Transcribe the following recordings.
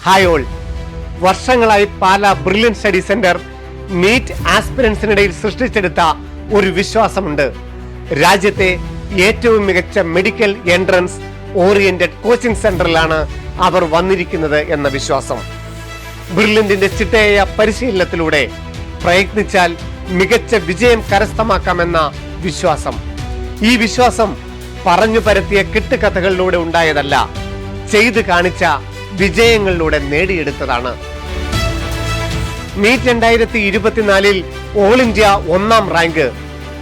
Hi all. വർഷങ്ങളായി Pala Brilliant Study Centre NEET ആസ്പിരൻസിനിടയിൽ സൃഷ്ടിച്ചെടുത്ത ഒരു വിശ്വാസമുണ്ട്. രാജ്യത്തെ ഏറ്റവും മികച്ച മെഡിക്കൽ എൻട്രൻസ് ഓറിയന്റഡ് കോച്ചിംഗ് സെന്ററിലാണ് അവർ വന്നിരിക്കുന്നത് എന്ന വിശ്വാസം. ബ്രില്യന്റിന്റെ ചിട്ടയായ പരിശീലനത്തിലൂടെ പ്രയത്നിച്ചാൽ മികച്ച വിജയം കരസ്ഥമാക്കാമെന്ന വിശ്വാസം. ഈ വിശ്വാസം പറഞ്ഞു പരത്തിയ കെട്ടുകഥകളിലൂടെ ഉണ്ടായതല്ല, ചെയ്തു കാണിച്ച വിജയങ്ങളിലൂടെ നേടിയെടുത്തതാണ്. നീറ്റ് 2024 ഓൾ ഇന്ത്യ 1ാം rank,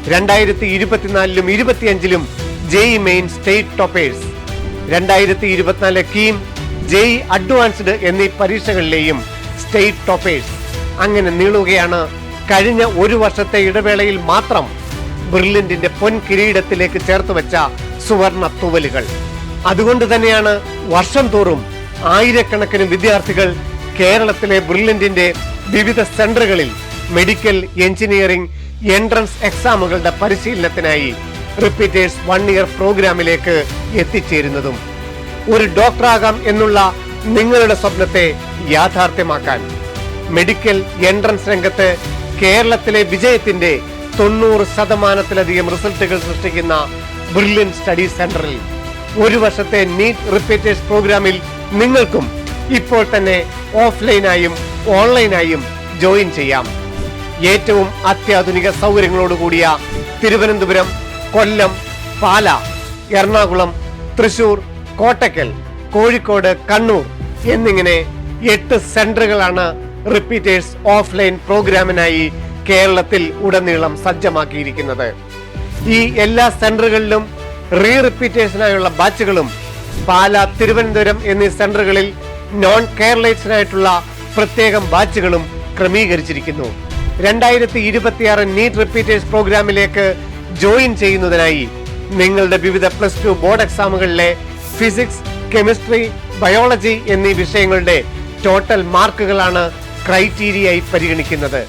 2024 25 JEE main state toppers, 2024 KEAM, JEE advanced എന്നീ പരീക്ഷകളിലെയും സ്റ്റേറ്റ് ടോപ്പേഴ്സ്. അങ്ങനെ നീളുകയാണ് കഴിഞ്ഞ ഒരു വർഷത്തെ ഇടവേളയിൽ മാത്രം ബ്രില്യന്റിന്റെ പൊൻ കിരീടത്തിലേക്ക് ചേർത്ത് വെച്ച സുവർണ തൂവലുകൾ. അതുകൊണ്ട് തന്നെയാണ് വർഷം തോറും ആയിരക്കണക്കിന് വിദ്യാർത്ഥികൾ കേരളത്തിലെ ബ്രില്യന്റിന്റെ വിവിധ സെന്ററുകളിൽ മെഡിക്കൽ, എഞ്ചിനീയറിംഗ്, എൻട്രൻസ് എക്സാമുകളുടെ പരിശീലനത്തിനായി റിപ്പീറ്റേഴ്സ് 1 ഇയർ പ്രോഗ്രാമിലേക്ക് എത്തിച്ചേരുന്നതും. ഒരു ഡോക്ടറാകാം എന്നുള്ള നിങ്ങളുടെ സ്വപ്നത്തെ യാഥാർത്ഥ്യമാക്കാൻ മെഡിക്കൽ എൻട്രൻസ് രംഗത്ത് കേരളത്തിലെ വിജയത്തിന്റെ 90% റിസൾട്ടുകൾ സൃഷ്ടിക്കുന്ന ബ്രില്യൻ സ്റ്റഡി സെന്ററിൽ ഒരു വർഷത്തെ നീറ്റ് റിപ്പീറ്റേഴ്സ് പ്രോഗ്രാമിൽ നിങ്ങൾക്കും ഇപ്പോൾ തന്നെ ഓഫ്ലൈനായും ഓൺലൈനായും ജോയിൻ ചെയ്യാം. ഏറ്റവും അത്യാധുനിക സൗകര്യങ്ങളോടുകൂടിയ തിരുവനന്തപുരം, കൊല്ലം, പാലാ, എറണാകുളം, തൃശൂർ, കോട്ടക്കൽ, കോഴിക്കോട്, കണ്ണൂർ എന്നിങ്ങനെ 8 സെന്ററുകളാണ് റിപ്പീറ്റേഴ്സ് ഓഫ്ലൈൻ പ്രോഗ്രാമിനായി കേരളത്തിൽ ഉടനീളം സജ്ജമാക്കിയിരിക്കുന്നത്. ഈ എല്ലാ സെന്ററുകളിലും റിപ്പീറ്റേഴ്സിനായുള്ള ബാച്ചുകളും പാലാ, തിരുവനന്തപുരം എന്നീ സെന്ററുകളിൽ നോൺ കേരളൈറ്റ്സിനായിട്ടുള്ള പ്രത്യേകം ബാച്ചുകളും ക്രമീകരിച്ചിരിക്കുന്നു. 2026 നീറ്റ് റിപ്പീറ്റേഴ്സ് പ്രോഗ്രാമിലേക്ക് ജോയിൻ ചെയ്യുന്നതിനായി നിങ്ങളുടെ വിവിധ +2 ബോർഡ് എക്സാമുകളിലെ ഫിസിക്സ്, കെമിസ്ട്രി, ബയോളജി എന്നീ വിഷയങ്ങളുടെ ടോട്ടൽ മാർക്കുകളാണ് ക്രൈറ്റീരിയയായി പരിഗണിക്കുന്നത്.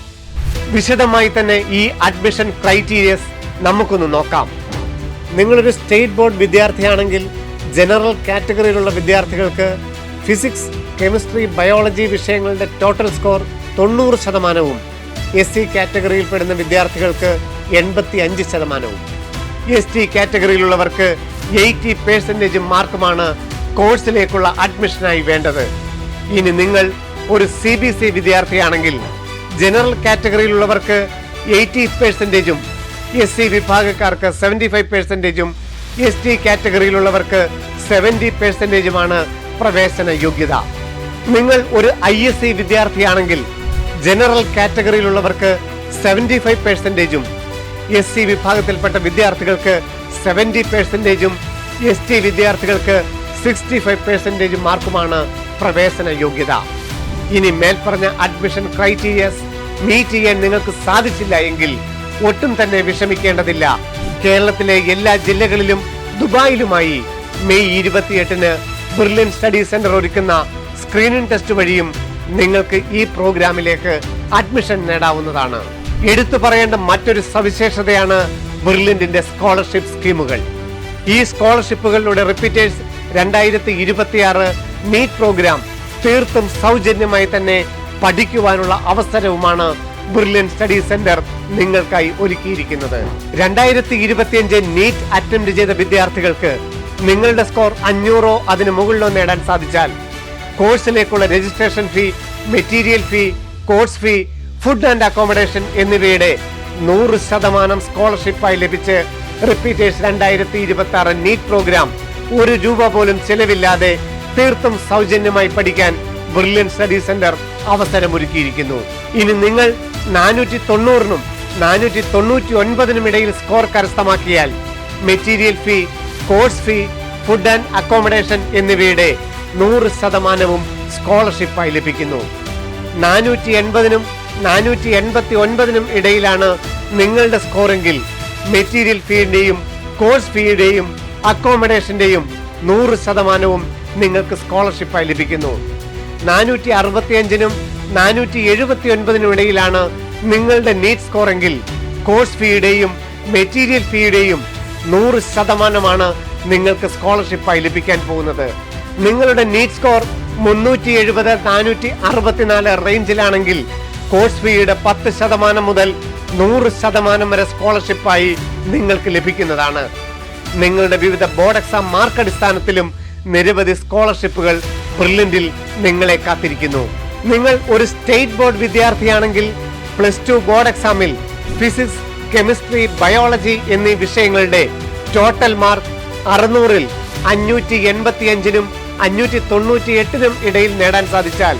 വിശദമായി തന്നെ ഈ അഡ്മിഷൻ ക്രൈറ്റീരിയസ് നമുക്കൊന്ന് നോക്കാം. നിങ്ങളൊരു സ്റ്റേറ്റ് ബോർഡ് വിദ്യാർത്ഥിയാണെങ്കിൽ ജനറൽ കാറ്റഗറിയിലുള്ള വിദ്യാർത്ഥികൾക്ക് ഫിസിക്സ്, കെമിസ്ട്രി, ബയോളജി വിഷയങ്ങളുടെ ടോട്ടൽ സ്കോർ 90%, SC കാറ്റഗറിയിൽപ്പെടുന്ന വിദ്യാർത്ഥികൾക്ക് 85%, ST കാറ്റഗറിയിലുള്ളവർക്ക് 80% മാർക്കുമാണ് കോഴ്സിലേക്കുള്ള അഡ്മിഷനായി വേണ്ടത്. ഇനി നിങ്ങൾ ഒരു CBC വിദ്യാർത്ഥിയാണെങ്കിൽ ജനറൽ കാറ്റഗറിയിലുള്ളവർക്ക് 80%, SC വിഭാഗക്കാർക്ക് 75%, ST കാറ്റഗറിയിലുള്ളവർക്ക് 70% പ്രവേശന യോഗ്യത. നിങ്ങൾ ഒരു ISC വിദ്യാർത്ഥിയാണെങ്കിൽ ജനറൽ കാറ്റഗറിയിലുള്ളവർക്ക് 75%, SC വിഭാഗത്തിൽപ്പെട്ട വിദ്യാർത്ഥികൾക്ക് 70%, ST വിദ്യാർത്ഥികൾക്ക് 65% മാർക്കുമാണ് പ്രവേശന യോഗ്യത. ഇനി മേൽപ്പറഞ്ഞ അഡ്മിഷൻ ക്രൈറ്റീരിയസ് മീറ്റ് ചെയ്യാൻ നിങ്ങൾക്ക് സാധിച്ചില്ല എങ്കിൽ ഒട്ടും തന്നെ വിഷമിക്കേണ്ടതില്ല. കേരളത്തിലെ എല്ലാ ജില്ലകളിലും ദുബായിലുമായി മെയ് 28 ബ്രില്യൻ സ്റ്റഡി സെന്റർ ഒരുക്കുന്ന സ്ക്രീനിംഗ് ടെസ്റ്റ് വഴിയും നിങ്ങൾക്ക് ഈ പ്രോഗ്രാമിലേക്ക് അഡ്മിഷൻ നേടാവുന്നതാണ്. എടുത്തു പറയേണ്ട മറ്റൊരു സവിശേഷതയാണ് ബ്രില്യന്റിന്റെ സ്കോളർഷിപ്പ് സ്കീമുകൾ. ഈ സ്കോളർഷിപ്പുകളിലൂടെ റിപ്പീറ്റേഴ്സ് 2026 നീറ്റ് പ്രോഗ്രാം തീർത്തും സൗജന്യമായി തന്നെ പഠിക്കുവാനുള്ള അവസരവുമാണ് ബ്രില്യൻ സ്റ്റഡി സെന്റർ നിങ്ങൾക്കായി ഒരുക്കിയിരിക്കുന്നത്. 2025 നീറ്റ് അറ്റംപ്റ്റ് ചെയ്ത വിദ്യാർത്ഥികൾക്ക് നിങ്ങളുടെ സ്കോർ 500 അതിന് മുകളിലോ നേടാൻ സാധിച്ചാൽ കോഴ്സിലേക്കുള്ള registration fee, material fee, course fee, food and accommodation എന്നിവയുടെ 100% സ്കോളർഷിപ്പായി ലഭിച്ച് റിപ്പീറ്റേഴ്സ് 2026 നീറ്റ് പ്രോഗ്രാം ₹1 പോലും ചെലവില്ലാതെ തീർത്തും സൗജന്യമായി പഠിക്കാൻ ബ്രില്യൻ സ്റ്റഡി സെന്റർ അവസരമൊരുക്കിയിരിക്കുന്നു. ഇനി നിങ്ങൾ 490 499 ഇടയിൽ സ്കോർ കരസ്ഥമാക്കിയാൽ material fee, course fee, food and accommodation എന്നിവയുടെ 100% സ്കോളർഷിപ്പായി ലഭിക്കുന്നു. 480 489 ഇടയിലാണ് നിങ്ങളുടെ സ്കോറെങ്കിൽ മെറ്റീരിയൽ ഫീയുടെയും കോഴ്സ് ഫീയുടെയും അക്കോമഡേഷന്റെയും 100% നിങ്ങൾക്ക് സ്കോളർഷിപ്പായി ലഭിക്കുന്നു. 465 479 ഇടയിലാണ് നിങ്ങളുടെ നീറ്റ് സ്കോറെങ്കിൽ കോഴ്സ് ഫീയുടെയും മെറ്റീരിയൽ ഫീയുടെയും 100% നിങ്ങൾക്ക് സ്കോളർഷിപ്പായി ലഭിക്കാൻ പോകുന്നത്. നിങ്ങളുടെ നീറ്റ് സ്കോർ 370, 464 റേഞ്ചിലാണെങ്കിൽ കോഴ്സ് ഫീയുടെ 10% മുതൽ 100% വരെ സ്കോളർഷിപ്പായി നിങ്ങൾക്ക് ലഭിക്കുന്നതാണ്. നിങ്ങളുടെ വിവിധ ബോർഡ് എക്സാം മാർക്ക് അടിസ്ഥാനത്തിലും നിരവധി സ്കോളർഷിപ്പുകൾ ബ്രില്യന്റിൽ നിങ്ങളെ കാത്തിരിക്കുന്നു. നിങ്ങൾ ഒരു സ്റ്റേറ്റ് ബോർഡ് വിദ്യാർത്ഥിയാണെങ്കിൽ +2 ബോർഡ് എക്സാമിൽ ഫിസിക്സ്, കെമിസ്ട്രി, ബയോളജി എന്നീ വിഷയങ്ങളുടെ ടോട്ടൽ മാർക്ക് 600-ൽ 585-നും 598-നും ഇടയിൽ നേടാൻ സാധിച്ചാൽ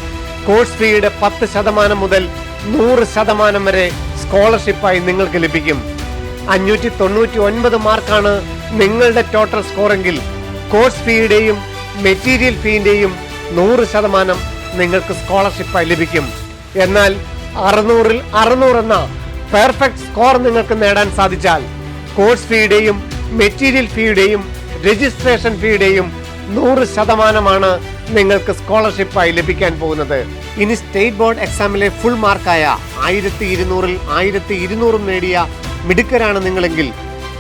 കോഴ്സ് ഫീയുടെ 10% മുതൽ 100% വരെ സ്കോളർഷിപ്പായി നിങ്ങൾക്ക് ലഭിക്കും. 599 മാർക്കാണ് നിങ്ങളുടെ ടോട്ടൽ സ്കോറെങ്കിൽ കോഴ്സ് ഫീയുടെയും മെറ്റീരിയൽ ഫീന്റെയും 100% നിങ്ങൾക്ക് സ്കോളർഷിപ്പായി ലഭിക്കും. എന്നാൽ 600-ൽ 600 എന്ന പെർഫെക്റ്റ് സ്കോർ നിങ്ങൾക്ക് നേടാൻ സാധിച്ചാൽ കോഴ്സ് ഫീയുടെയും മെറ്റീരിയൽ ഫീയുടെയും രജിസ്ട്രേഷൻ ഫീയുടെയും 100% നിങ്ങൾക്ക് സ്കോളർഷിപ്പായി ലഭിക്കാൻ പോകുന്നത്. ഇനി സ്റ്റേറ്റ് ബോർഡ് എക്സാമിലെ ഫുൾ മാർക്കായ 1200-ൽ 1200 നേടിയ മിടുക്കരാണ് നിങ്ങളെങ്കിൽ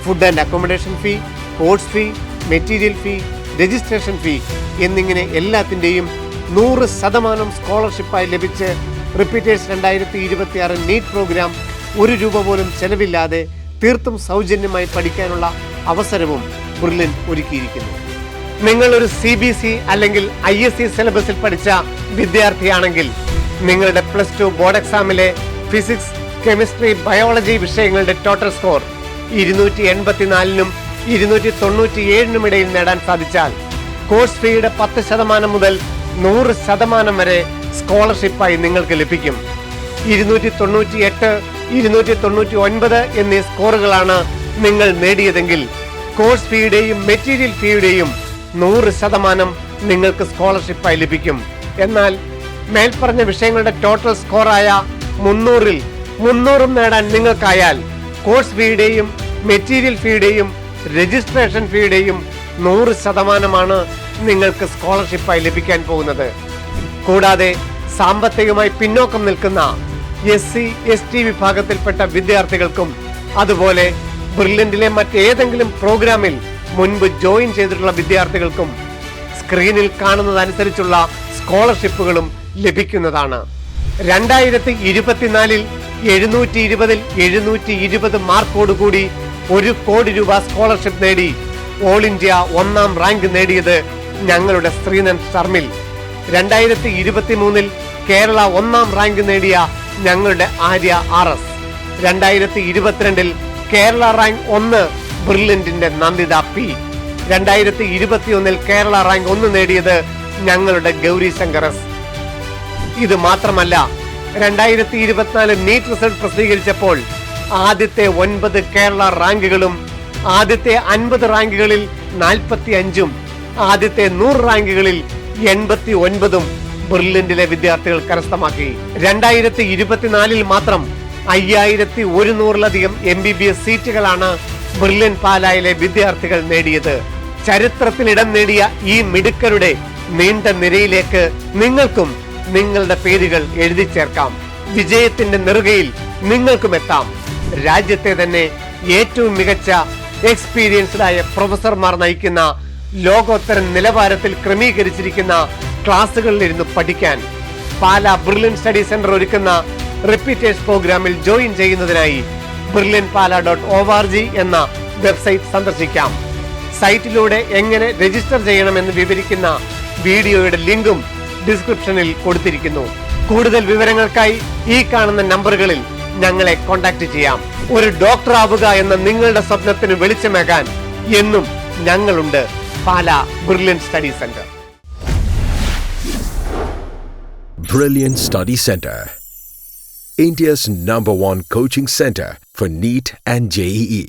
food and accommodation fee, course fee, material fee, registration fee എന്നിങ്ങനെ എല്ലാത്തിൻ്റെയും 100% സ്കോളർഷിപ്പായി ലഭിച്ച് റിപ്പീറ്റേഴ്സ് 2026 നീറ്റ് പ്രോഗ്രാം ₹1 പോലും ചെലവില്ലാതെ തീർത്തും സൗജന്യമായി പഠിക്കാനുള്ള അവസരവും ബ്രില്യന്റ് ഒരുക്കിയിരിക്കുന്നു. നിങ്ങൾ ഒരു CBC അല്ലെങ്കിൽ ISC സിലബസിൽ പഠിച്ച വിദ്യാർത്ഥിയാണെങ്കിൽ നിങ്ങളുടെ +2 ബോർഡ് എക്സാമിലെ ഫിസിക്സ്, കെമിസ്ട്രി, ബയോളജി വിഷയങ്ങളുടെ ടോട്ടൽ സ്കോർ 284-നും 297-നും ഇടയിൽ നേടാൻ സാധിച്ചാൽ കോഴ്സ് ഫീയുടെ 10% മുതൽ 100% വരെ സ്കോളർഷിപ്പായി നിങ്ങൾക്ക് ലഭിക്കും. 298, 299 എന്നീ സ്കോറുകളാണ് നിങ്ങൾ നേടിയതെങ്കിൽ കോഴ്സ് ഫീയുടെയും മെറ്റീരിയൽ ഫീയുടെയും 100% നിങ്ങൾക്ക് സ്കോളർഷിപ്പായി ലഭിക്കും. എന്നാൽ മേൽപ്പറഞ്ഞ വിഷയങ്ങളുടെ ടോട്ടൽ സ്കോറായ 300-ൽ 300 നേടാൻ നിങ്ങൾക്കായാൽ കോഴ്സ് ഫീയുടെയും മെറ്റീരിയൽ ഫീയുടെയും രജിസ്ട്രേഷൻ ഫീയുടെയും 100% നിങ്ങൾക്ക് സ്കോളർഷിപ്പായി ലഭിക്കാൻ പോകുന്നത്. കൂടാതെ സാമ്പത്തികമായി പിന്നോക്കം നിൽക്കുന്ന SC, ST വിഭാഗത്തിൽപ്പെട്ട വിദ്യാർത്ഥികൾക്കും അതുപോലെ ബ്രില്യന്റിലെ മറ്റേതെങ്കിലും പ്രോഗ്രാമിൽ മുൻപ് ജോയിൻ ചെയ്തിട്ടുള്ള വിദ്യാർത്ഥികൾക്കും സ്ക്രീനിൽ കാണുന്നതനുസരിച്ചുള്ള സ്കോളർഷിപ്പുകളും ലഭിക്കുന്നതാണ്. 2024-ൽ 720-ൽ 720 മാർക്കോടുകൂടി ₹1 കോടി സ്കോളർഷിപ്പ് നേടി ഓൾ ഇന്ത്യ 1ാം റാങ്ക് നേടിയത് ഞങ്ങളുടെ ശ്രീനൻ ഷർമിൽ. 2023-ൽ കേരള 1ാം റാങ്ക് നേടിയ ഞങ്ങളുടെ ആര്യ RS. 2022-ൽ കേരള റാങ്ക് 1 ബ്രില്യന്റിന്റെ നന്ദിത P. 2021-ൽ കേരള റാങ്ക് 1 നേടിയത് ഞങ്ങളുടെ ഗൗരി ശങ്കർ S. ഇത് മാത്രമല്ല, 2024 നീറ്റ് റിസൾട്ട് പ്രസിദ്ധീകരിച്ചപ്പോൾ ആദ്യത്തെ 9 കേരള റാങ്കുകളും ആദ്യത്തെ 50 റാങ്കുകളിൽ 45-ഉം ആദ്യത്തെ 100 റാങ്കുകളിൽ 89-ഉം ബ്രില്യന്റിലെ വിദ്യാർത്ഥികൾ കരസ്ഥമാക്കി. 2024-ൽ മാത്രം 5100-ലധികം MBBS സീറ്റുകളാണ് ബ്രില്യന്റ് പാലായിലെ വിദ്യാർത്ഥികൾ നേടിയത്. ചരിത്രത്തിൽ ഇടം നേടിയ ഈ മിടുക്കരുടെ നീണ്ട നിരയിലേക്ക് നിങ്ങൾക്കും നിങ്ങളുടെ പേരുകൾ എഴുതി ചേർക്കാം. വിജയത്തിന്റെ നെറുകയിൽ നിങ്ങൾക്കും എത്താം. രാജ്യത്തെ തന്നെ ഏറ്റവും മികച്ച എക്സ്പീരിയൻസ്ഡ് ആയ പ്രൊഫസർമാർ നയിക്കുന്ന ലോകോത്തര നിലവാരത്തിൽ ക്രമീകരിച്ചിരിക്കുന്ന ക്ലാസുകളിലിരുന്ന് പഠിക്കാൻ പാലാ ബ്രില്യന്റ് സ്റ്റഡി സെന്റർ ഒരുക്കുന്ന റിപ്പീറ്റേഴ്സ് പ്രോഗ്രാമിൽ ജോയിൻ ചെയ്യുന്നതിനായി brilliantpala.org എന്ന വെബ്സൈറ്റ് സന്ദർശിക്കാം. സൈറ്റിലൂടെ എങ്ങനെ രജിസ്റ്റർ ചെയ്യണമെന്ന് വിവരിക്കുന്ന വീഡിയോയുടെ ലിങ്കും ഡിസ്ക്രിപ്ഷനിൽ കൊടുത്തിരിക്കുന്നു. കൂടുതൽ വിവരങ്ങൾക്കായി ഈ കാണുന്ന നമ്പറുകളിൽ ഞങ്ങളെ കോൺടാക്ട് ചെയ്യാം. ഒരു ഡോക്ടർ ആവുക എന്ന നിങ്ങളുടെ സ്വപ്നത്തിന് വെളിച്ചമേകാൻ എന്നും ഞങ്ങളുണ്ട്. Pala brilliant study centre. Brilliant Study Center, India's #1 coaching center for NEET and JEE.